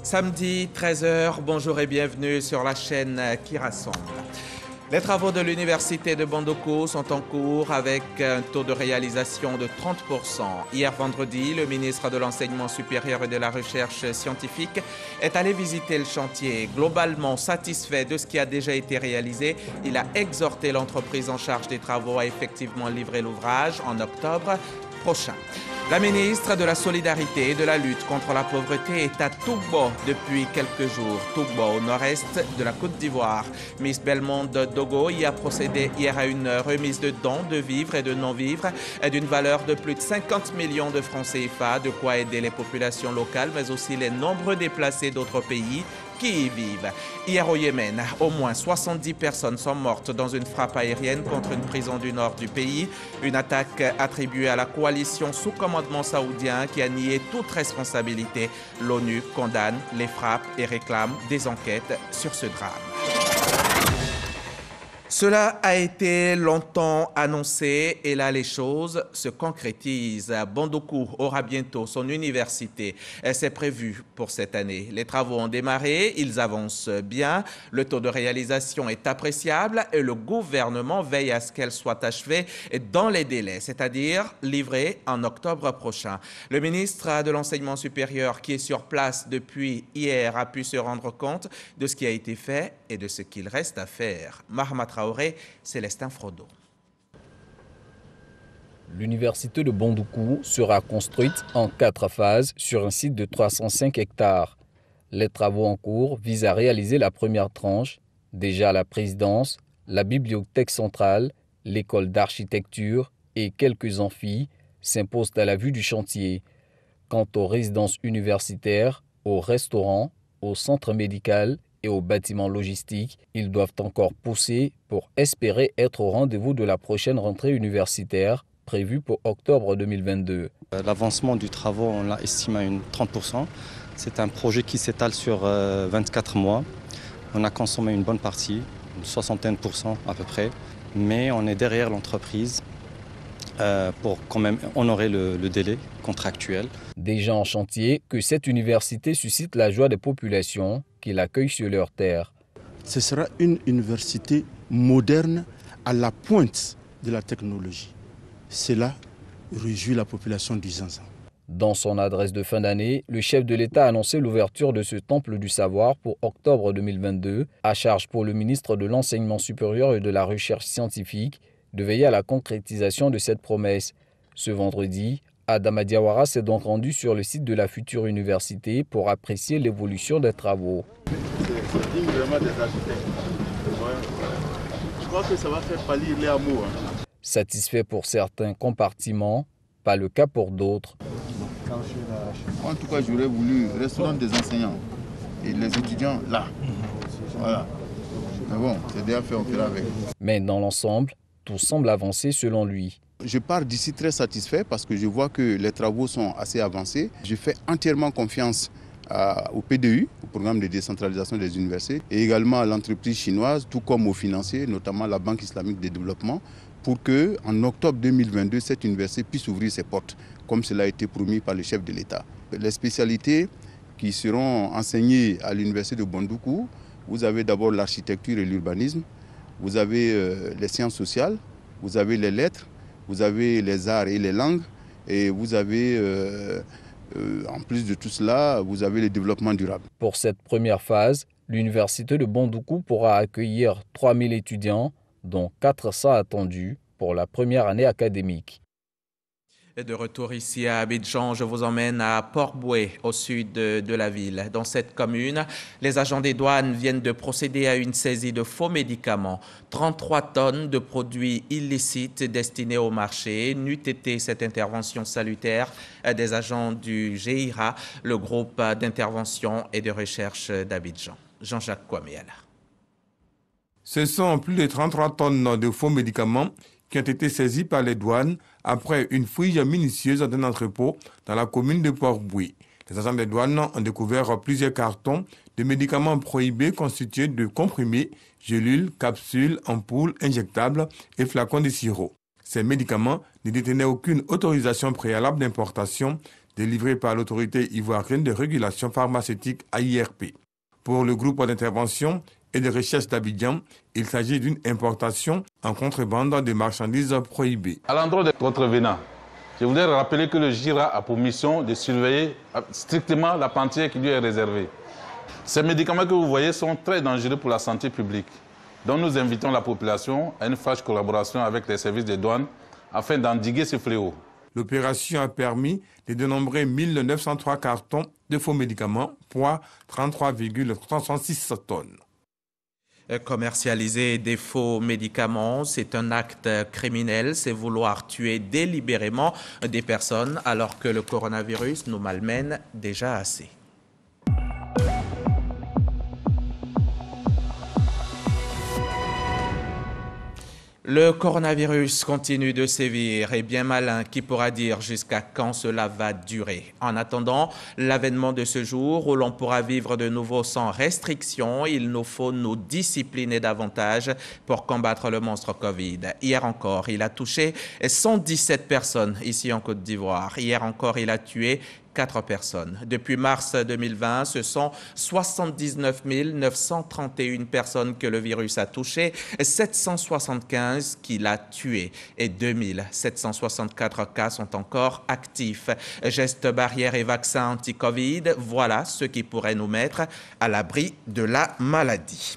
Samedi 13h, bonjour et bienvenue sur la chaîne qui rassemble. Les travaux de l'université de Bondoukou sont en cours avec un taux de réalisation de 30%. Hier vendredi, le ministre de l'Enseignement supérieur et de la Recherche scientifique est allé visiter le chantier. Globalement satisfait de ce qui a déjà été réalisé, il a exhorté l'entreprise en charge des travaux à effectivement livrer l'ouvrage en octobre prochain. La ministre de la Solidarité et de la lutte contre la pauvreté est à Tougbo depuis quelques jours. Tougbo, au nord-est de la Côte d'Ivoire. Miss Belmonde Dogo y a procédé hier à une remise de dons de vivres et de non-vivres d'une valeur de plus de 50 millions de francs CFA, de quoi aider les populations locales, mais aussi les nombreux déplacés d'autres pays qui y vivent. Hier au Yémen, au moins 70 personnes sont mortes dans une frappe aérienne contre une prison du nord du pays. Une attaque attribuée à la coalition sous commandement saoudien qui a nié toute responsabilité. L'ONU condamne les frappes et réclame des enquêtes sur ce drame. Cela a été longtemps annoncé et là les choses se concrétisent. Bondoukou aura bientôt son université. C'est prévu pour cette année. Les travaux ont démarré, ils avancent bien. Le taux de réalisation est appréciable et le gouvernement veille à ce qu'elle soit achevée dans les délais, c'est-à-dire livrée en octobre prochain. Le ministre de l'Enseignement supérieur qui est sur place depuis hier a pu se rendre compte de ce qui a été fait et de ce qu'il reste à faire. Mahama Traoré, Célestin Frodo. L'université de Bondoukou sera construite en 4 phases sur un site de 305 hectares. Les travaux en cours visent à réaliser la première tranche. Déjà la présidence, la bibliothèque centrale, l'école d'architecture et quelques amphis s'imposent à la vue du chantier. Quant aux résidences universitaires, aux restaurants, au centre médical et aux bâtiments logistiques, ils doivent encore pousser pour espérer être au rendez-vous de la prochaine rentrée universitaire prévue pour octobre 2022. L'avancement du travaux, on l'a estimé à 30%. C'est un projet qui s'étale sur 24 mois. On a consommé une bonne partie, une 60% à peu près, mais on est derrière l'entreprise pour quand même honorer le délai contractuel. Déjà en chantier, que cette université suscite la joie des populations qui l'accueillent sur leur terre. Ce sera une université moderne à la pointe de la technologie. Cela réjouit la population du Zanzan. Dans son adresse de fin d'année, le chef de l'État a annoncé l'ouverture de ce temple du savoir pour octobre 2022, à charge pour le ministre de l'Enseignement supérieur et de la Recherche scientifique de veiller à la concrétisation de cette promesse. Ce vendredi, Adama Diawara s'est donc rendu sur le site de la future université pour apprécier l'évolution des travaux. C'est digne vraiment des architectes. Je crois que ça va faire pâlir les hameaux. Satisfait pour certains compartiments, pas le cas pour d'autres. En tout cas, j'aurais voulu le restaurant des enseignants et les étudiants là. Voilà. Mais bon, c'est déjà fait, on fera avec. Mais dans l'ensemble, tout semble avancer selon lui. Je pars d'ici très satisfait parce que je vois que les travaux sont assez avancés. Je fais entièrement confiance au PDU, au programme de décentralisation des universités, et également à l'entreprise chinoise, tout comme aux financiers, notamment la Banque islamique de développement, pour qu'en octobre 2022, cette université puisse ouvrir ses portes, comme cela a été promis par le chef de l'État. Les spécialités qui seront enseignées à l'université de Bondoukou, vous avez d'abord l'architecture et l'urbanisme, vous avez les sciences sociales, vous avez les lettres, vous avez les arts et les langues, et vous avez, en plus de tout cela, vous avez le développement durable. Pour cette première phase, l'université de Bondoukou pourra accueillir 3000 étudiants, dont 400 attendus pour la première année académique. Et de retour ici à Abidjan, je vous emmène à Port-Boué, au sud de la ville. Dans cette commune, les agents des douanes viennent de procéder à une saisie de faux médicaments. 33 tonnes de produits illicites destinés au marché. N'eût été cette intervention salutaire des agents du GIRA, le groupe d'intervention et de recherche d'Abidjan. Jean-Jacques Kwamiala. Ce sont plus de 33 tonnes de faux médicaments qui ont été saisis par les douanes après une fouille minutieuse d'un entrepôt dans la commune de Port-Boué. Les agents des douanes ont découvert plusieurs cartons de médicaments prohibés constitués de comprimés, gélules, capsules, ampoules, injectables et flacons de sirop. Ces médicaments ne détenaient aucune autorisation préalable d'importation délivré par l'autorité ivoirienne de régulation pharmaceutique AIRP. Pour le groupe d'intervention et de recherche d'Abidjan, il s'agit d'une importation en contrebande de marchandises prohibées. À l'endroit des contrevenants, je voudrais rappeler que le GIRA a pour mission de surveiller strictement la pantière qui lui est réservée. Ces médicaments que vous voyez sont très dangereux pour la santé publique. Donc nous invitons la population à une franche collaboration avec les services des douanes afin d'endiguer ce fléau. L'opération a permis de dénombrer 1903 cartons de faux médicaments, poids 33,306 tonnes. Commercialiser des faux médicaments, c'est un acte criminel, c'est vouloir tuer délibérément des personnes alors que le coronavirus nous malmène déjà assez. Le coronavirus continue de sévir et bien malin qui pourra dire jusqu'à quand cela va durer. En attendant l'avènement de ce jour où l'on pourra vivre de nouveau sans restriction, il nous faut nous discipliner davantage pour combattre le monstre Covid. Hier encore, il a touché 117 personnes ici en Côte d'Ivoire. Hier encore, il a tué 4 personnes. Depuis mars 2020, ce sont 79 931 personnes que le virus a touchées, 775 qu'il a tuées et 2764 cas sont encore actifs. Gestes barrières et vaccins anti-Covid, voilà ce qui pourrait nous mettre à l'abri de la maladie.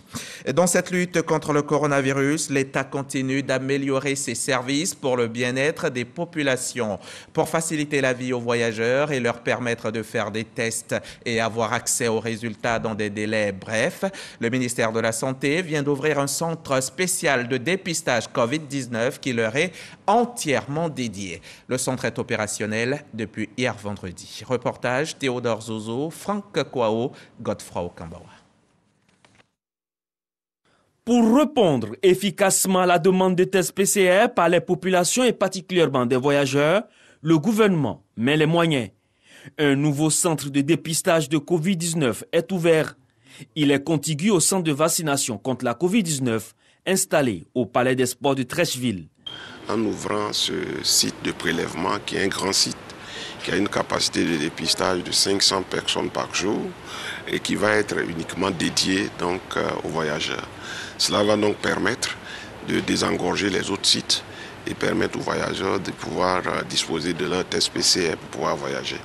Dans cette lutte contre le coronavirus, l'État continue d'améliorer ses services pour le bien-être des populations, pour faciliter la vie aux voyageurs et leur permettre de faire des tests et avoir accès aux résultats dans des délais brefs. Le ministère de la Santé vient d'ouvrir un centre spécial de dépistage COVID-19 qui leur est entièrement dédié. Le centre est opérationnel depuis hier vendredi. Reportage Théodore Zozo, Franck Kwao, Godefroy Okambawa. Pour répondre efficacement à la demande de tests PCR par les populations et particulièrement des voyageurs, le gouvernement met les moyens. Un nouveau centre de dépistage de Covid-19 est ouvert. Il est contigu au centre de vaccination contre la Covid-19 installé au Palais des Sports de Trècheville. En ouvrant ce site de prélèvement qui est un grand site, qui a une capacité de dépistage de 500 personnes par jour et qui va être uniquement dédié donc, aux voyageurs. Cela va donc permettre de désengorger les autres sites et permettre aux voyageurs de pouvoir disposer de leur test PCR pour pouvoir voyager.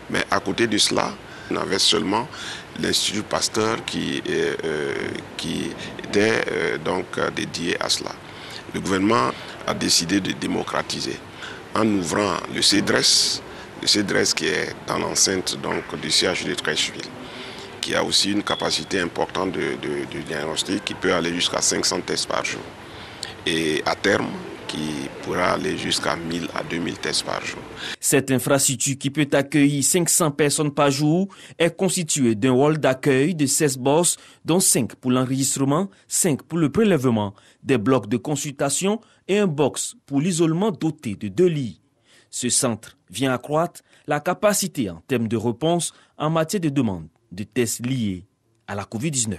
Mais à côté de cela, on avait seulement l'Institut Pasteur qui était donc dédié à cela. Le gouvernement a décidé de démocratiser en ouvrant le CEDRES qui est dans l'enceinte du CHU de Trècheville, qui a aussi une capacité importante de diagnostic qui peut aller jusqu'à 500 tests par jour. Et à terme, qui pourra aller jusqu'à 1000 à 2000 tests par jour. Cette infrastructure qui peut accueillir 500 personnes par jour est constituée d'un hall d'accueil de 16 bosses, dont 5 pour l'enregistrement, 5 pour le prélèvement, des blocs de consultation et un box pour l'isolement doté de 2 lits. Ce centre vient accroître la capacité en termes de réponse en matière de demande de tests liés à la COVID-19.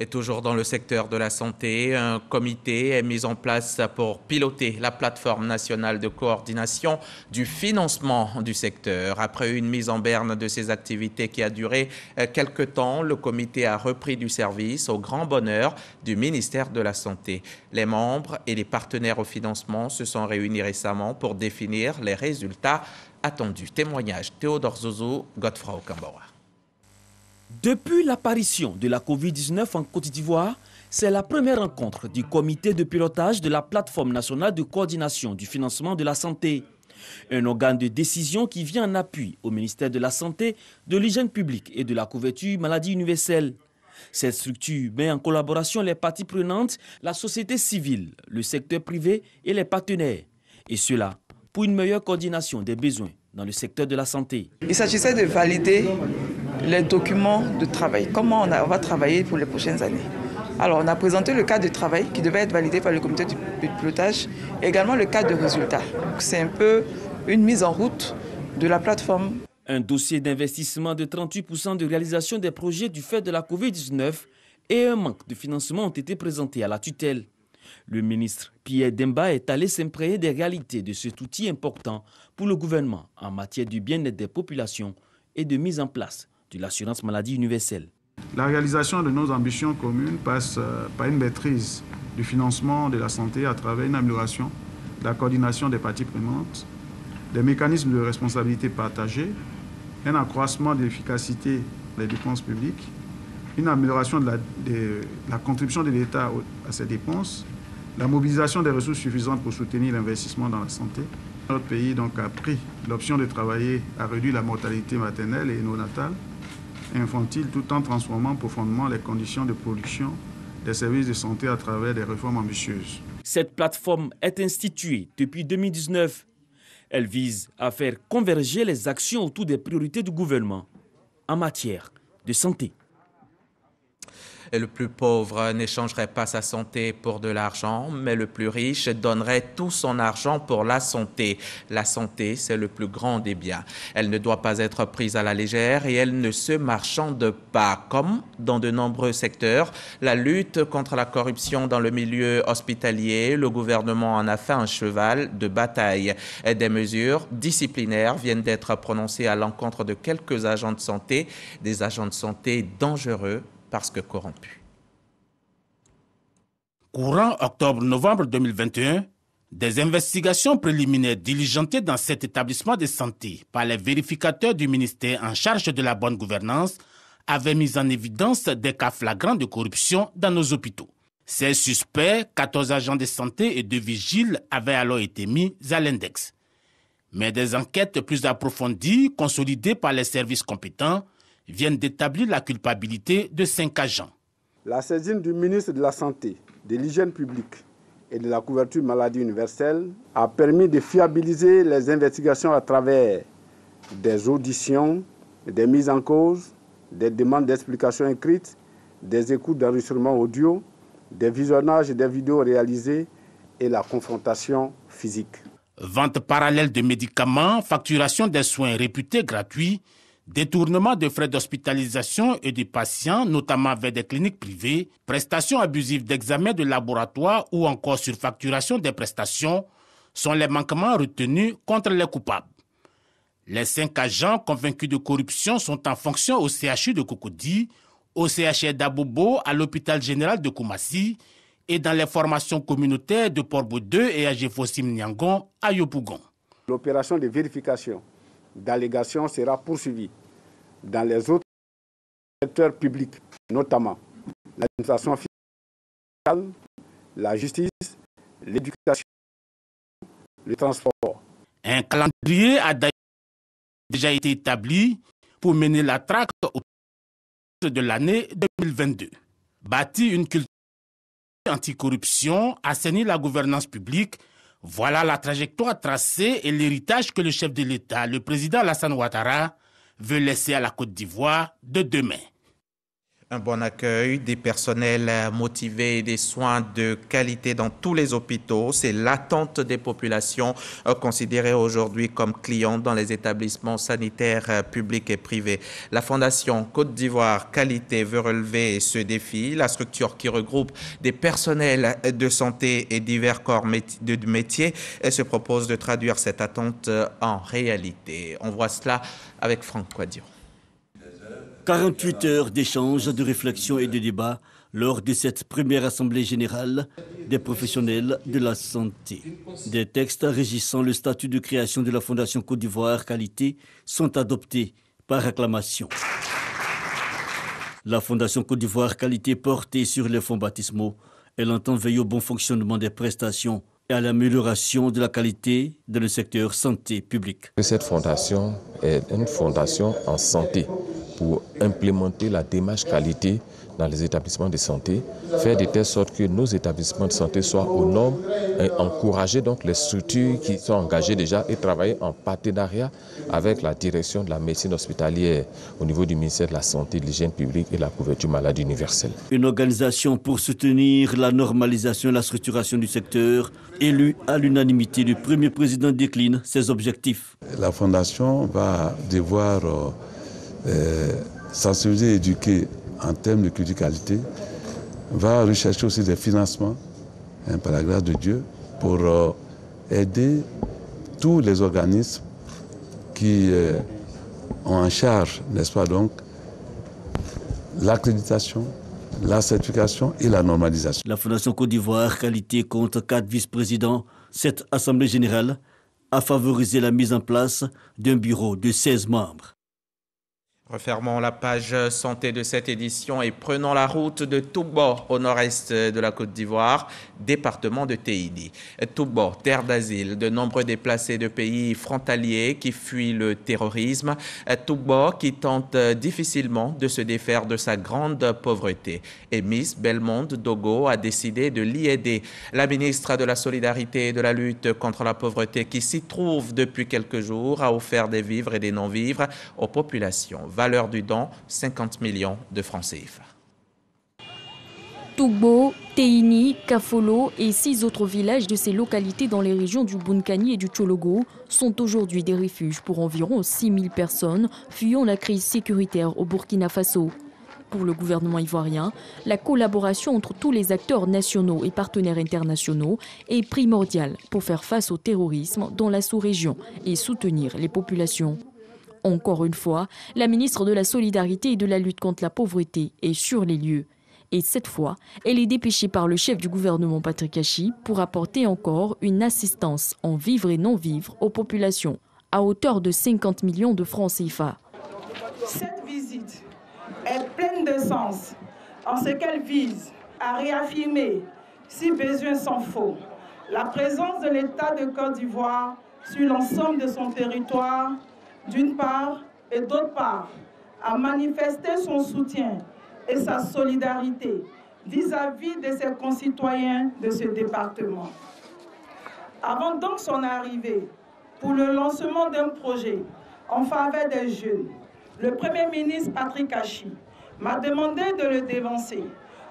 Et toujours dans le secteur de la santé, un comité est mis en place pour piloter la plateforme nationale de coordination du financement du secteur. Après une mise en berne de ses activités qui a duré quelque temps, le comité a repris du service au grand bonheur du ministère de la Santé. Les membres et les partenaires au financement se sont réunis récemment pour définir les résultats attendus. Témoignage Théodore Zozo, Godefroy Okambawa. Depuis l'apparition de la COVID-19 en Côte d'Ivoire, c'est la première rencontre du comité de pilotage de la plateforme nationale de coordination du financement de la santé. Un organe de décision qui vient en appui au ministère de la Santé, de l'hygiène publique et de la couverture maladie universelle. Cette structure met en collaboration les parties prenantes, la société civile, le secteur privé et les partenaires. Et cela pour une meilleure coordination des besoins dans le secteur de la santé. Il s'agissait de valider les documents de travail, comment on va travailler pour les prochaines années. Alors on a présenté le cadre de travail qui devait être validé par le comité de pilotage, et également le cadre de résultats. C'est un peu une mise en route de la plateforme. Un dossier d'investissement de 38% de réalisation des projets du fait de la COVID-19 et un manque de financement ont été présentés à la tutelle. Le ministre Pierre Demba est allé s'imprégner des réalités de cet outil important pour le gouvernement en matière du bien-être des populations et de mise en place de l'assurance maladie universelle. La réalisation de nos ambitions communes passe par une maîtrise du financement de la santé à travers une amélioration de la coordination des parties prenantes, des mécanismes de responsabilité partagée, un accroissement de l'efficacité des dépenses publiques, une amélioration de la contribution de l'État à ces dépenses, la mobilisation des ressources suffisantes pour soutenir l'investissement dans la santé. Notre pays donc, a pris l'option de travailler à réduire la mortalité maternelle et néonatale et infantile tout en transformant profondément les conditions de production des services de santé à travers des réformes ambitieuses. Cette plateforme est instituée depuis 2019. Elle vise à faire converger les actions autour des priorités du gouvernement en matière de santé. Et le plus pauvre n'échangerait pas sa santé pour de l'argent, mais le plus riche donnerait tout son argent pour la santé. La santé, c'est le plus grand des biens. Elle ne doit pas être prise à la légère et elle ne se marchande pas. Comme dans de nombreux secteurs, la lutte contre la corruption dans le milieu hospitalier, le gouvernement en a fait un cheval de bataille. Et des mesures disciplinaires viennent d'être prononcées à l'encontre de quelques agents de santé, des agents de santé dangereux parce que corrompus. Courant octobre-novembre 2021, des investigations préliminaires diligentées dans cet établissement de santé par les vérificateurs du ministère en charge de la bonne gouvernance avaient mis en évidence des cas flagrants de corruption dans nos hôpitaux. Ces suspects, 14 agents de santé et 2 vigiles, avaient alors été mis à l'index. Mais des enquêtes plus approfondies, consolidées par les services compétents, viennent d'établir la culpabilité de 5 agents. La saisine du ministre de la Santé, de l'Hygiène publique et de la couverture maladie universelle a permis de fiabiliser les investigations à travers des auditions, des mises en cause, des demandes d'explications écrites, des écoutes d'enregistrement audio, des visionnages des vidéos réalisées et la confrontation physique. Vente parallèle de médicaments, facturation des soins réputés gratuits, détournement de frais d'hospitalisation et de patients, notamment vers des cliniques privées, prestations abusives d'examens de laboratoire ou encore surfacturation des prestations sont les manquements retenus contre les coupables. Les 5 agents convaincus de corruption sont en fonction au CHU de Cocody, au CHR d'Abobo, à l'hôpital général de Koumassi et dans les formations communautaires de Port-Boued 2 et à Jeffosim Niangon à Yopougon. L'opération de vérification d'allégations sera poursuivie dans les autres secteurs publics, notamment l'administration fiscale, la justice, l'éducation, le transport. Un calendrier a d'ailleurs déjà été établi pour mener la traque au cours de l'année 2022. Bâtir une culture anticorruption, assainir la gouvernance publique, voilà la trajectoire tracée et l'héritage que le chef de l'État, le président Alassane Ouattara, veut laisser à la Côte d'Ivoire de demain. Un bon accueil, des personnels motivés et des soins de qualité dans tous les hôpitaux. C'est l'attente des populations considérées aujourd'hui comme clients dans les établissements sanitaires publics et privés. La Fondation Côte d'Ivoire Qualité veut relever ce défi. La structure qui regroupe des personnels de santé et divers corps de métiers se propose de traduire cette attente en réalité. On voit cela avec Franck Quadio. 48 heures d'échanges, de réflexion et de débat lors de cette première assemblée générale des professionnels de la santé. Des textes régissant le statut de création de la Fondation Côte d'Ivoire Qualité sont adoptés par acclamation. La Fondation Côte d'Ivoire Qualité portée sur les fonds baptismaux, elle entend veiller au bon fonctionnement des prestations et à l'amélioration de la qualité dans le secteur santé publique. Cette fondation est une fondation en santé pour implémenter la démarche qualité dans les établissements de santé, faire de telle sorte que nos établissements de santé soient aux normes et encourager donc les structures qui sont engagées déjà et travailler en partenariat avec la direction de la médecine hospitalière au niveau du ministère de la Santé, de l'Hygiène publique et de la couverture maladie universelle. Une organisation pour soutenir la normalisation et la structuration du secteur, élue à l'unanimité, le premier président décline ses objectifs. La Fondation va devoir sensibiliser et éduquer en termes de culture qualité, va rechercher aussi des financements par la grâce de Dieu, pour aider tous les organismes qui ont en charge, n'est-ce pas, donc, l'accréditation, la certification et la normalisation. La Fondation Côte d'Ivoire Qualité compte 4 vice-présidents. Cette Assemblée générale a favorisé la mise en place d'un bureau de 16 membres. Refermons la page santé de cette édition et prenons la route de Toubou, au nord-est de la Côte d'Ivoire, département de Teidi. Toubou, terre d'asile, de nombreux déplacés de pays frontaliers qui fuient le terrorisme. Toubou qui tente difficilement de se défaire de sa grande pauvreté. Et Miss Belmonde Dogo a décidé de l'y aider. La ministre de la Solidarité et de la lutte contre la pauvreté qui s'y trouve depuis quelques jours a offert des vivres et des non-vivres aux populations. Valeur du don, 50 millions de francs CFA. Toubou, Teini, Kafolo et 6 autres villages de ces localités dans les régions du Bunkani et du Tchologo sont aujourd'hui des refuges pour environ 6 000 personnes fuyant la crise sécuritaire au Burkina Faso. Pour le gouvernement ivoirien, la collaboration entre tous les acteurs nationaux et partenaires internationaux est primordiale pour faire face au terrorisme dans la sous-région et soutenir les populations. Encore une fois, la ministre de la Solidarité et de la lutte contre la pauvreté est sur les lieux. Et cette fois, elle est dépêchée par le chef du gouvernement Patrick Achi pour apporter encore une assistance en vivres et non-vivres aux populations, à hauteur de 50 millions de francs CFA. Cette visite est pleine de sens en ce qu'elle vise à réaffirmer, si besoin s'en faut, la présence de l'État de Côte d'Ivoire sur l'ensemble de son territoire, d'une part, et d'autre part, à manifester son soutien et sa solidarité vis-à-vis de ses concitoyens de ce département. Avant donc son arrivée, pour le lancement d'un projet en faveur des jeunes, le Premier ministre Patrick Achi m'a demandé de le dévancer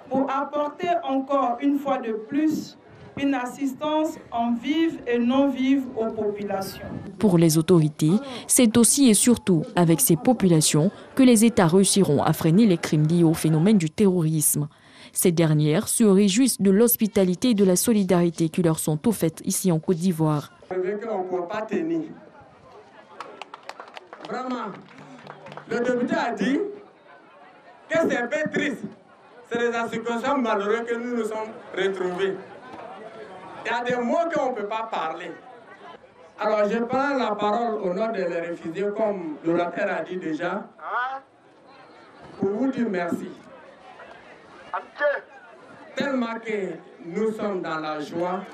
pour apporter encore une fois de plus une assistance en vive et non vive aux populations. Pour les autorités, c'est aussi et surtout avec ces populations que les États réussiront à freiner les crimes liés au phénomène du terrorisme. Ces dernières se réjouissent de l'hospitalité et de la solidarité qui leur sont offertes ici en Côte d'Ivoire. On ne peut pas tenir. Vraiment, le député a dit que c'est un peu triste. C'est des circonstances malheureuses que nous nous sommes retrouvés. Il y a des mots qu'on ne peut pas parler. Alors je prends la parole au nom des réfugiés, comme l'orateur a dit déjà, pour vous dire merci. Tellement que nous sommes dans la joie.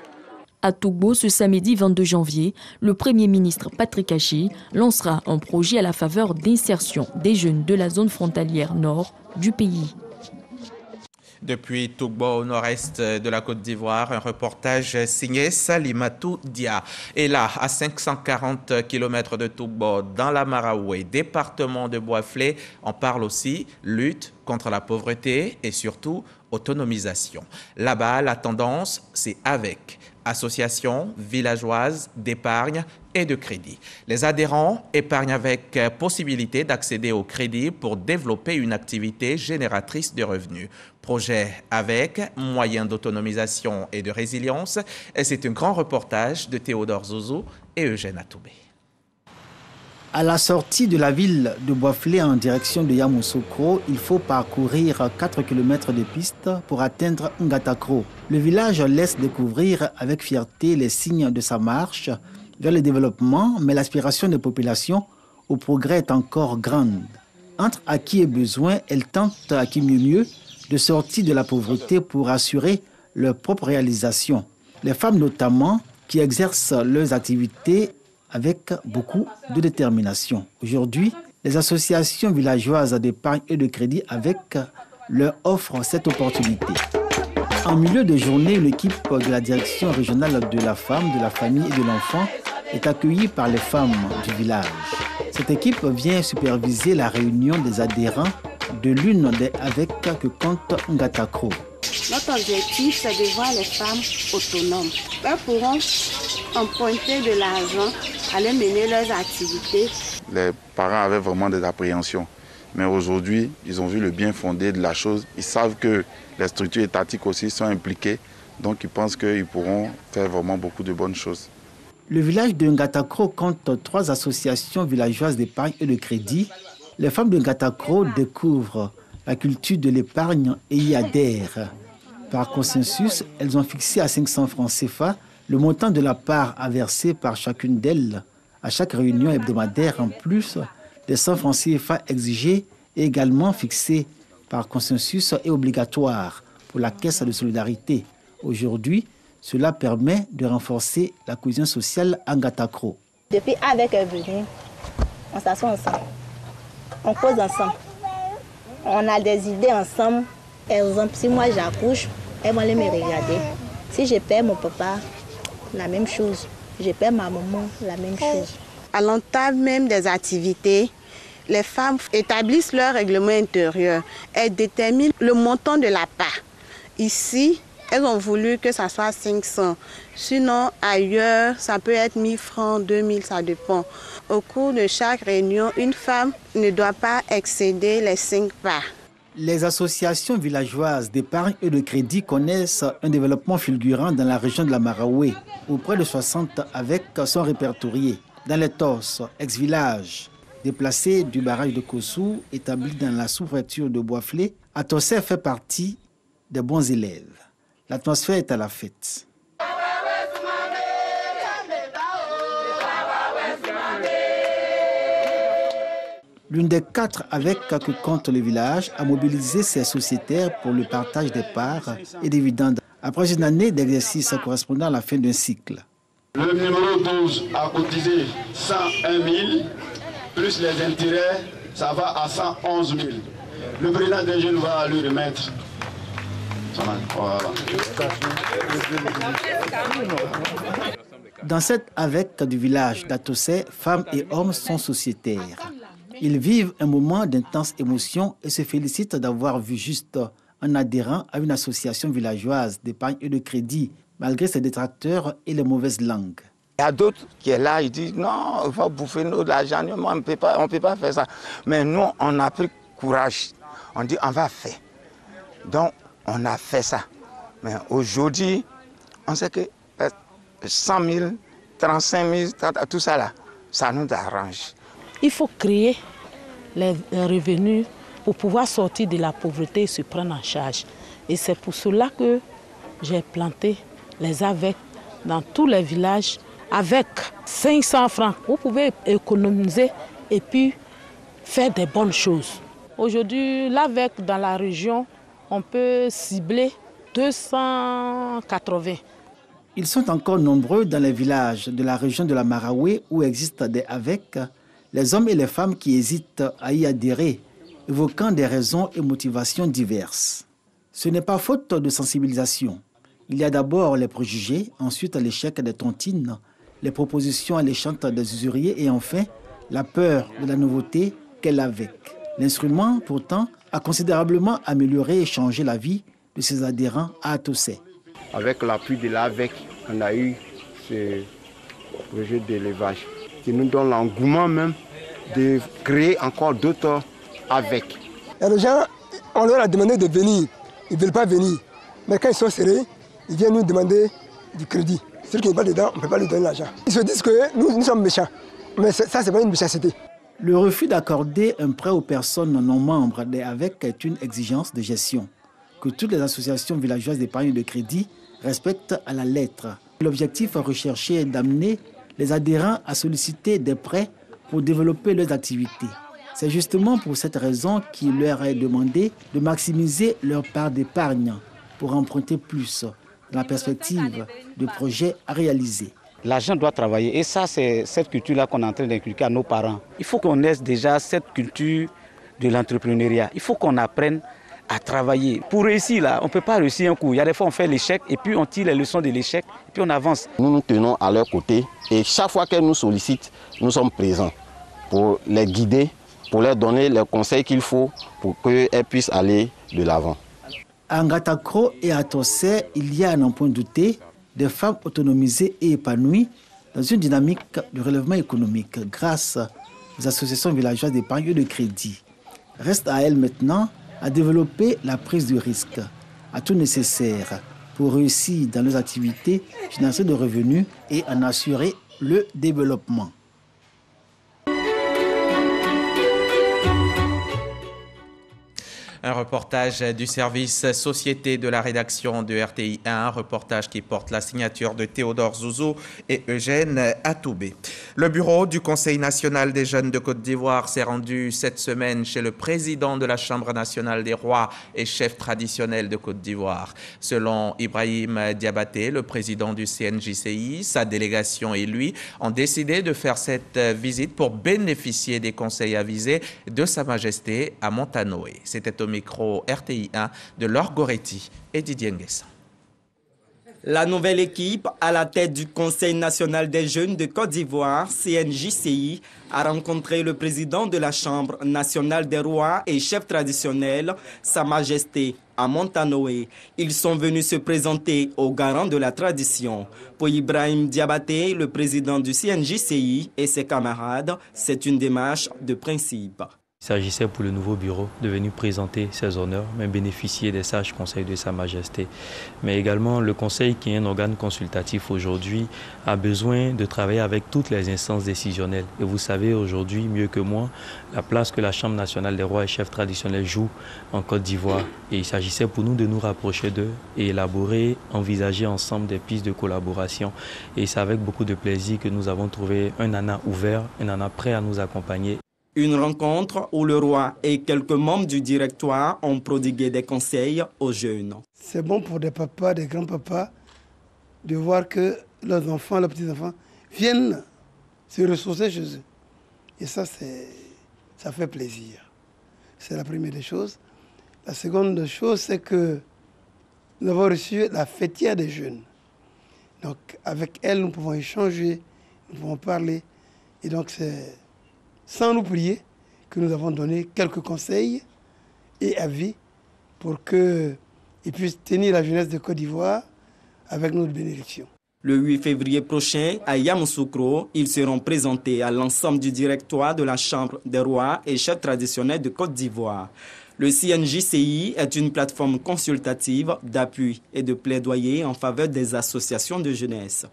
À Toubou, ce samedi 22 janvier, le Premier ministre Patrick Achi lancera un projet à la faveur d'insertion des jeunes de la zone frontalière nord du pays. Depuis Toubou, au nord-est de la Côte d'Ivoire, un reportage signé Salimatou Dia. Et là, à 540 km de Toubou, dans la Maraoué, département de Bouaflé, on parle aussi lutte contre la pauvreté et surtout autonomisation. Là-bas, la tendance, c'est avec association villageoise d'épargne et de crédit. Les adhérents épargnent avec possibilité d'accéder au crédit pour développer une activité génératrice de revenus. Projet avec moyens d'autonomisation et de résilience. C'est un grand reportage de Théodore Zouzou et Eugène Atoubé. À la sortie de la ville de Bouaflé en direction de Yamoussoukro, il faut parcourir 4 km de piste pour atteindre Ngatakro. Le village laisse découvrir avec fierté les signes de sa marche vers le développement, mais l'aspiration des populations au progrès est encore grande. Entre acquis et besoins, elles tentent à qui mieux de sortir de la pauvreté pour assurer leur propre réalisation. Les femmes notamment qui exercent leurs activités avec beaucoup de détermination. Aujourd'hui, les associations villageoises d'épargne et de crédit avec leur offrent cette opportunité. En milieu de journée, une équipe de la direction régionale de la femme, de la famille et de l'enfant est accueillie par les femmes du village. Cette équipe vient superviser la réunion des adhérents de l'une des avec que compte Ngatakro. Notre objectif, c'est de voir les femmes autonomes. Elles pourront emprunter de l'argent, aller mener leurs activités. Les parents avaient vraiment des appréhensions. Mais aujourd'hui, ils ont vu le bien fondé de la chose. Ils savent que les structures étatiques aussi sont impliquées Donc ils pensent qu'ils pourront faire vraiment beaucoup de bonnes choses. Le village de Ngatakro compte 3 associations villageoises d'épargne et de crédit. Les femmes de Ngatakro découvrent la culture de l'épargne et y adhèrent. Par consensus, elles ont fixé à 500 francs CFA le montant de la part à verser par chacune d'elles à chaque réunion hebdomadaire, en plus des 100 francs CFA exigés et également fixés par consensus et obligatoires pour la caisse de solidarité. Aujourd'hui, cela permet de renforcer la cohésion sociale à Ngatakro. Depuis avec est venu, on s'assoit ensemble, on cause ensemble, on a des idées ensemble. Exemple, si moi j'accouche, elles vont aller me regarder. Si je perds mon papa, la même chose. Je perds ma maman, la même chose. À l'entame même des activités, les femmes établissent leur règlement intérieur. Elles déterminent le montant de la part. Ici, elles ont voulu que ça soit 500. Sinon, ailleurs, ça peut être 1000 francs, 2000, ça dépend. Au cours de chaque réunion, une femme ne doit pas excéder les 5 parts. Les associations villageoises d'épargne et de crédit connaissent un développement fulgurant dans la région de la Maraoué, où près de 60 avec sont répertoriés. Dans les Tosses, ex-village, déplacé du barrage de Kossou, établi dans la sous-préfecture de Boisflé, Atossé fait partie des bons élèves. L'atmosphère est à la fête. L'une des 4 avec que compte le village a mobilisé ses sociétaires pour le partage des parts et des dividendes après une année d'exercice correspondant à la fin d'un cycle. Le numéro 12 a cotisé 101 000, plus les intérêts, ça va à 111 000. Le président des jeunes va lui remettre. Voilà. Dans cette avec du village d'Atossé, femmes et hommes sont sociétaires. Ils vivent un moment d'intense émotion et se félicitent d'avoir vu juste en adhérant à une association villageoise d'épargne et de crédit, malgré ses détracteurs et les mauvaises langues. Il y a d'autres qui sont là, ils disent non, on va bouffer de l'argent, on ne peut pas faire ça. Mais nous, on a pris courage. On dit on va faire. Donc, on a fait ça. Mais aujourd'hui, on sait que 100 000, 35 000, tout ça là, ça nous arrange. Il faut créer les revenus pour pouvoir sortir de la pauvreté et se prendre en charge. Et c'est pour cela que j'ai planté les AVEC dans tous les villages. Avec 500 francs, vous pouvez économiser et puis faire des bonnes choses. Aujourd'hui, l'AVEC dans la région, on peut cibler 280. Ils sont encore nombreux dans les villages de la région de la Maraoué où existent des AVEC, les hommes et les femmes qui hésitent à y adhérer, évoquant des raisons et motivations diverses. Ce n'est pas faute de sensibilisation. Il y a d'abord les préjugés, ensuite l'échec des tontines, les propositions alléchantes des usuriers et enfin la peur de la nouveauté qu'est l'AVEC. L'instrument, pourtant, a considérablement amélioré et changé la vie de ses adhérents à Atossé. Avec l'appui de l'AVEC, on a eu ce projet d'élevage qui nous donne l'engouement même de créer encore d'autres AVEC. Et les gens, on leur a demandé de venir. Ils ne veulent pas venir. Mais quand ils sont serrés, ils viennent nous demander du crédit. Celui qui n'est pas dedans, on ne peut pas lui donner l'argent. Ils se disent que nous sommes méchants. Mais ça, ce n'est pas une méchanceté. Le refus d'accorder un prêt aux personnes non membres des AVEC est une exigence de gestion que toutes les associations villageoises d'épargne et de crédit respectent à la lettre. L'objectif recherché est d'amener les adhérents à solliciter des prêts pour développer leurs activités. C'est justement pour cette raison qu'il leur est demandé de maximiser leur part d'épargne pour emprunter plus dans la perspective de projets à réaliser. L'argent doit travailler et ça, c'est cette culture-là qu'on est en train d'inculquer à nos parents. Il faut qu'on ait déjà cette culture de l'entrepreneuriat. Il faut qu'on apprenne à travailler. Pour réussir, là, on ne peut pas réussir un coup. Il y a des fois, on fait l'échec et puis on tire les leçons de l'échec et puis on avance. Nous nous tenons à leur côté et chaque fois qu'elles nous sollicitent, nous sommes présents pour les guider, pour leur donner les conseils qu'il faut pour qu'elles puissent aller de l'avant. À Ngatakro et à Atossé, il y a, à n'en point douter, des femmes autonomisées et épanouies dans une dynamique de relèvement économique grâce aux associations villageoises d'épargne et de crédit. Reste à elles maintenant à développer la prise de risque, à tout nécessaire pour réussir dans leurs activités, générer de revenus et en assurer le développement. Un reportage du service Société de la rédaction de RTI 1, reportage qui porte la signature de Théodore Zouzou et Eugène Atoubé. Le bureau du Conseil national des jeunes de Côte d'Ivoire s'est rendu cette semaine chez le président de la Chambre nationale des rois et chef traditionnel de Côte d'Ivoire. Selon Ibrahim Diabaté, le président du CNJCI, sa délégation et lui ont décidé de faire cette visite pour bénéficier des conseils avisés de Sa Majesté à Montanoé. C'était au micro RTI 1 de Laure Goretti et Didier Nguessan. La nouvelle équipe à la tête du Conseil national des jeunes de Côte d'Ivoire, CNJCI, a rencontré le président de la Chambre nationale des rois et chef traditionnel, Sa Majesté, à Montanoé. Ils sont venus se présenter aux garants de la tradition. Pour Ibrahim Diabaté, le président du CNJCI et ses camarades, c'est une démarche de principe. Il s'agissait pour le nouveau bureau de venir présenter ses honneurs, mais bénéficier des sages conseils de Sa Majesté. Mais également, le Conseil, qui est un organe consultatif aujourd'hui, a besoin de travailler avec toutes les instances décisionnelles. Et vous savez aujourd'hui, mieux que moi, la place que la Chambre nationale des rois et chefs traditionnels joue en Côte d'Ivoire. Et il s'agissait pour nous de nous rapprocher d'eux et élaborer, envisager ensemble des pistes de collaboration. Et c'est avec beaucoup de plaisir que nous avons trouvé un ANA ouvert, un ANA prêt à nous accompagner. Une rencontre où le roi et quelques membres du directoire ont prodigué des conseils aux jeunes. C'est bon pour des papas, des grands-papas, de voir que leurs enfants, leurs petits-enfants viennent se ressourcer chez eux. Et ça fait plaisir. C'est la première des choses. La seconde chose, c'est que nous avons reçu la fêtière des jeunes. Donc avec elle, nous pouvons échanger, nous pouvons parler. Et donc c'est sans nous prier que nous avons donné quelques conseils et avis pour qu'ils puissent tenir la jeunesse de Côte d'Ivoire avec notre bénédiction. Le 8 février prochain, à Yamoussoukro, ils seront présentés à l'ensemble du directoire de la Chambre des rois et chefs traditionnels de Côte d'Ivoire. Le CNJCI est une plateforme consultative d'appui et de plaidoyer en faveur des associations de jeunesse.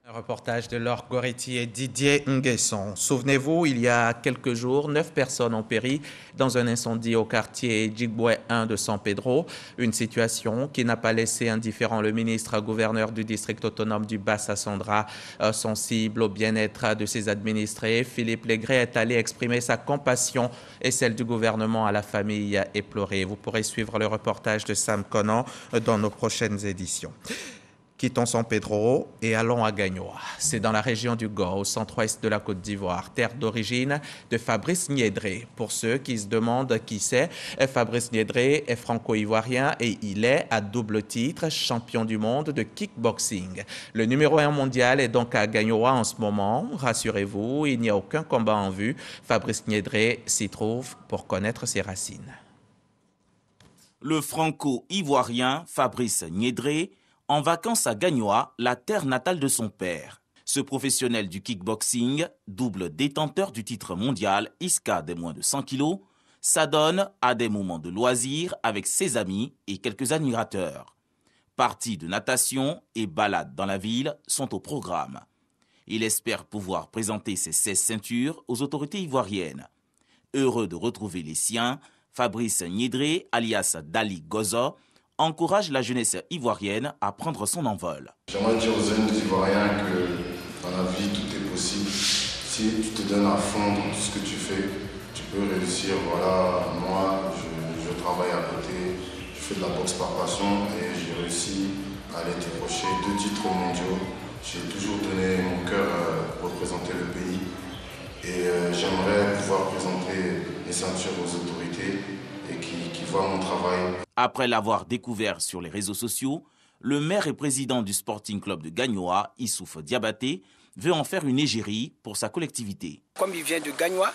Un reportage de Laure Goretti et Didier Nguesson. Souvenez-vous, il y a quelques jours, 9 personnes ont péri dans un incendie au quartier Djiboué 1 de San Pedro. Une situation qui n'a pas laissé indifférent le ministre gouverneur du district autonome du Bassa-Sandra, sensible au bien-être de ses administrés. Philippe Légré est allé exprimer sa compassion et celle du gouvernement à la famille éplorée. Vous pourrez suivre le reportage de Sam Conan dans nos prochaines éditions. Quittons San Pedro et allons à Gagnoa. C'est dans la région du Go, au centre-ouest de la Côte d'Ivoire, terre d'origine de Fabrice Niédré. Pour ceux qui se demandent qui c'est, Fabrice Niédré est franco-ivoirien et il est à double titre champion du monde de kickboxing. Le numéro 1 mondial est donc à Gagnoa en ce moment. Rassurez-vous, il n'y a aucun combat en vue. Fabrice Niédré s'y trouve pour connaître ses racines. Le franco-ivoirien Fabrice Niédré, en vacances à Gagnoa, la terre natale de son père. Ce professionnel du kickboxing, double détenteur du titre mondial ISCA des moins de 100 kilos, s'adonne à des moments de loisirs avec ses amis et quelques admirateurs. Parties de natation et balades dans la ville sont au programme. Il espère pouvoir présenter ses 16 ceintures aux autorités ivoiriennes. Heureux de retrouver les siens, Fabrice Niédré, alias Dali Gozo, encourage la jeunesse ivoirienne à prendre son envol. J'aimerais dire aux jeunes Ivoiriens que dans la vie, tout est possible. Si tu te donnes à fond dans tout ce que tu fais, tu peux réussir. Voilà, moi, je travaille à côté, je fais de la boxe par passion et j'ai réussi à aller décrocher 2 titres mondiaux. J'ai toujours donné mon cœur pour représenter le pays et j'aimerais pouvoir présenter les ceintures aux autorités et qui voient mon travail. Après l'avoir découvert sur les réseaux sociaux, le maire et président du Sporting Club de Gagnoa, Issouf Diabaté, veut en faire une égérie pour sa collectivité. Comme il vient de Gagnoa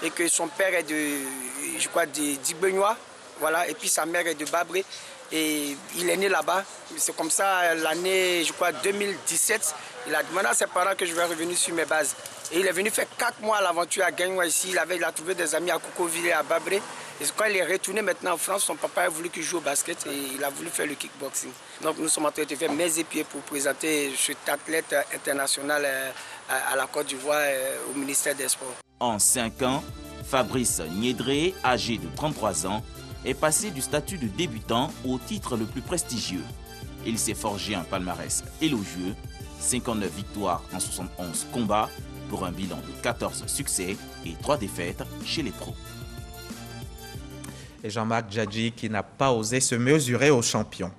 et que son père est de Dibenois, voilà, et puis sa mère est de Babré, et il est né là-bas. C'est comme ça, l'année, 2017, il a demandé à ses parents que je vais revenir sur mes bases. Et il est venu faire 4 mois à l'aventure à Gagnoa ici. Il a trouvé des amis à Koukoville et à Babré. Et quand il est retourné maintenant en France, son papa a voulu qu'il joue au basket et il a voulu faire le kickboxing. Donc nous sommes en train de faire mains et pieds pour présenter cet athlète international à la Côte d'Ivoire au ministère des Sports. En 5 ans, Fabrice Niédré, âgé de 33 ans, est passé du statut de débutant au titre le plus prestigieux. Il s'est forgé un palmarès élogieux, 59 victoires en 71 combats, pour un bilan de 14 succès et 3 défaites chez les pros. Et Jean-Marc Djadji qui n'a pas osé se mesurer aux champions.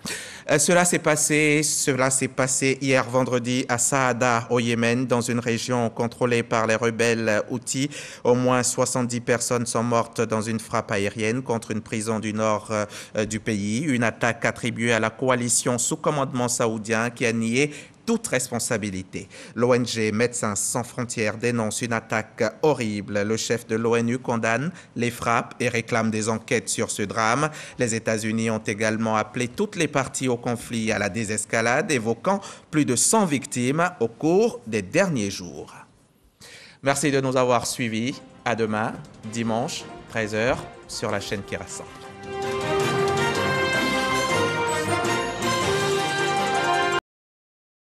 Cela s'est passé hier vendredi à Saada au Yémen, dans une région contrôlée par les rebelles Houthis. Au moins 70 personnes sont mortes dans une frappe aérienne contre une prison du nord du pays. Une attaque attribuée à la coalition sous commandement saoudien qui a nié toute responsabilité. L'ONG Médecins sans frontières dénonce une attaque horrible. Le chef de l'ONU condamne les frappes et réclame des enquêtes sur ce drame. Les États-Unis ont également appelé toutes les parties au conflit à la désescalade, évoquant plus de 100 victimes au cours des derniers jours. Merci de nous avoir suivis. À demain, dimanche, 13h, sur la chaîne qui rassemble.